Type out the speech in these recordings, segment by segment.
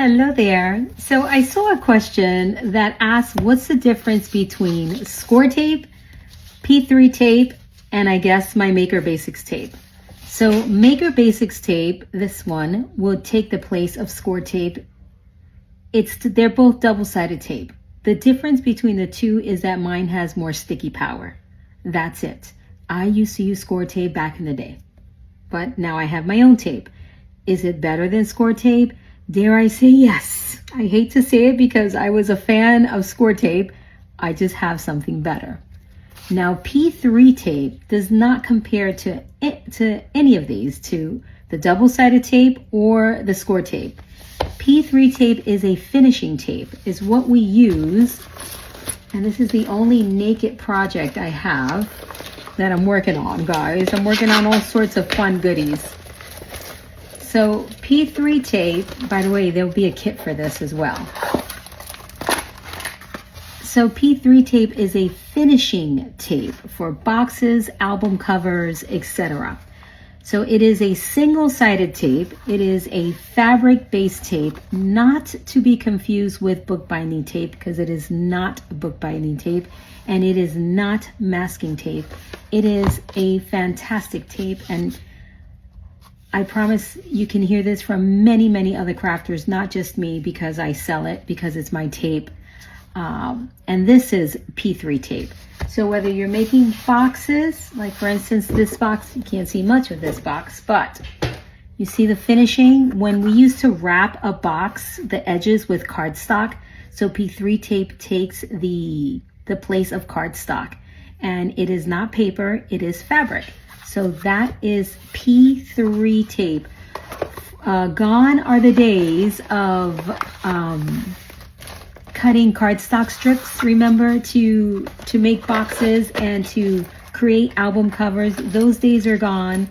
Hello there. So I saw a question that asked what's the difference between Scor-Tape, P3-Tape, and I guess my Maker Basics tape. So Maker Basics tape, this one, will take the place of Scor-Tape. They're both double-sided tape. The difference between the two is that mine has more sticky power. That's it. I used to use Scor-Tape back in the day, but now I have my own tape. Is it better than Scor-Tape? Dare I say yes. I hate to say it because I was a fan of Scor-Tape. I just have something better. Now P3-Tape does not compare to any of these, to the double-sided tape or the Scor-Tape. P3-Tape is a finishing tape, is what we use. And this is the only naked project I have that I'm working on, guys. I'm working on all sorts of fun goodies. So P3-Tape, by the way, there'll be a kit for this as well. So P3-Tape is a finishing tape for boxes, album covers, etc. So it is a single-sided tape. It is a fabric-based tape, not to be confused with bookbinding tape, because it is not bookbinding tape, and it is not masking tape. It is a fantastic tape, and I promise you can hear this from many, many other crafters, not just me, because I sell it, because it's my tape. And this is P3-Tape. So whether you're making boxes, like for instance, this box, you can't see much of this box, but you see the finishing. When we used to wrap a box, the edges with cardstock, so P3-Tape takes the place of cardstock. And it is not paper, it is fabric. So that is P3-Tape. Gone are the days of cutting cardstock strips, remember, to make boxes and to create album covers. Those days are gone.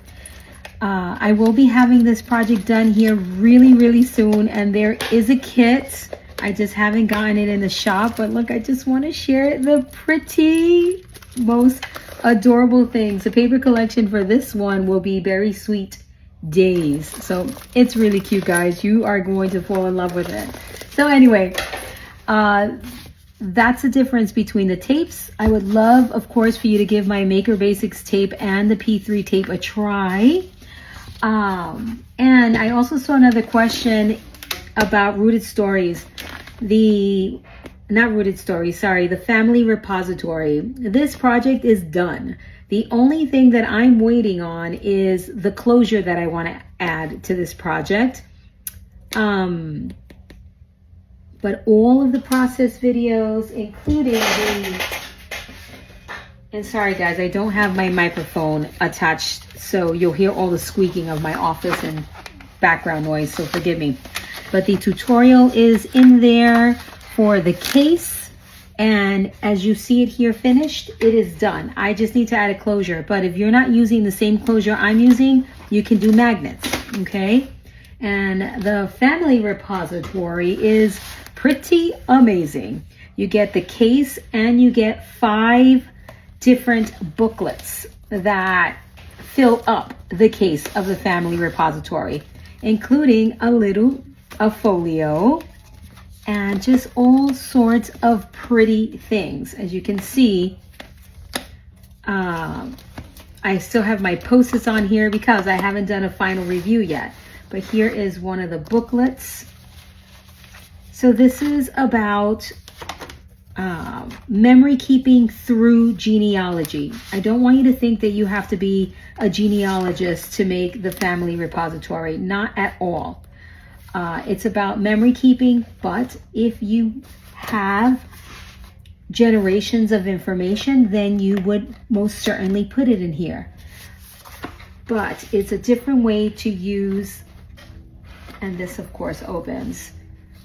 I will be having this project done here really, really soon, and there is a kit. I just haven't gotten it in the shop, but look, I just want to share the pretty, most adorable things. The paper collection for this one will be Very Sweet Days. So it's really cute, guys. You are going to fall in love with it. So anyway, that's the difference between the tapes. I would love, of course, for you to give my Maker Basics tape and the P3-Tape a try. And I also saw another question about Rooted Stories. Not Rooted Stories, sorry, the Family Repository. This project is done. The only thing that I'm waiting on is the closure that I want to add to this project. But all of the process videos, including and sorry guys, I don't have my microphone attached, so you'll hear all the squeaking of my office and background noise, so forgive me. But the tutorial is in there for the case, and as you see it here finished, it is done. I just need to add a closure, but if you're not using the same closure I'm using, you can do magnets, okay? And the Family Repository is pretty amazing. You get the case and you get 5 different booklets that fill up the case of the Family Repository, including a folio, and just all sorts of pretty things. As you can see, I still have my post-its on here because I haven't done a final review yet. But here is one of the booklets. So this is about memory keeping through genealogy. I don't want you to think that you have to be a genealogist to make the Family Repository. Not at all. It's about memory keeping, but if you have generations of information, then you would most certainly put it in here. But it's a different way to use, and this of course opens,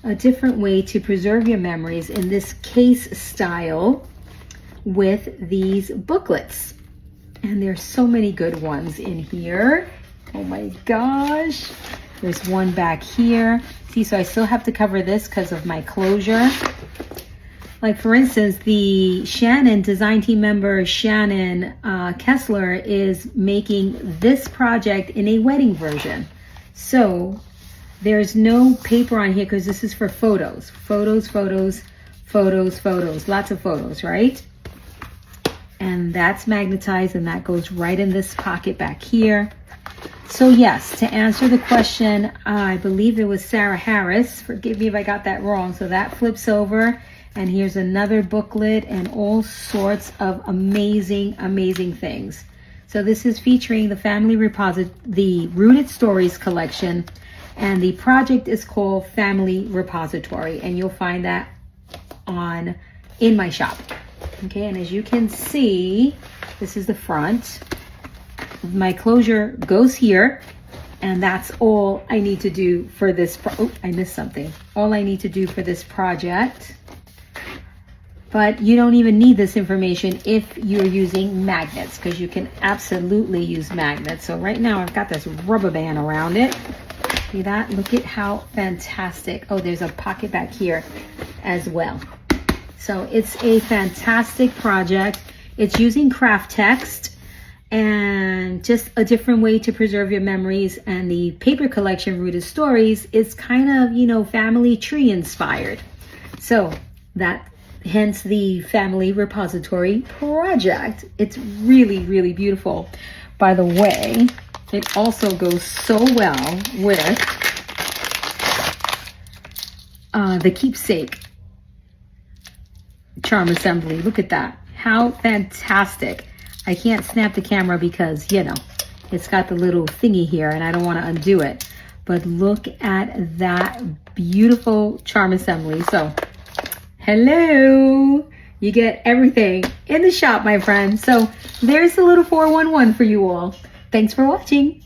a different way to preserve your memories in this case style with these booklets. And there's so many good ones in here. Oh my gosh. There's one back here. See, so I still have to cover this because of my closure. Like for instance, the design team member Shannon Kessler is making this project in a wedding version. So There's no paper on here because this is for photos. Photos, photos, photos, photos. Lots of photos, right? And that's magnetized and that goes right in this pocket back here. So yes, to answer the question, I believe it was Sarah Harris. Forgive me if I got that wrong. So that flips over and here's another booklet and all sorts of amazing, amazing things. So this is featuring the the Rooted Stories collection, and the project is called Family Repository, and you'll find that in my shop. Okay, and as you can see, this is the front. My closure goes here, and that's all I need to do for this. Oh, I missed something. All I need to do for this project. But you don't even need this information if you're using magnets, because you can absolutely use magnets. So right now I've got this rubber band around it. See that? Look at how fantastic. Oh, there's a pocket back here as well. So it's a fantastic project. It's using craft text and just a different way to preserve your memories. And the paper collection, Rooted Stories, is kind of, you know, family tree inspired. So that, hence the Family Repository project. It's really, really beautiful. By the way, it also goes so well with the keepsake charm assembly. Look at that. How fantastic. I can't snap the camera because, you know, it's got the little thingy here and I don't want to undo it. But look at that beautiful charm assembly. So, hello. You get everything in the shop, my friend. So there's a little 411 for you all. Thanks for watching.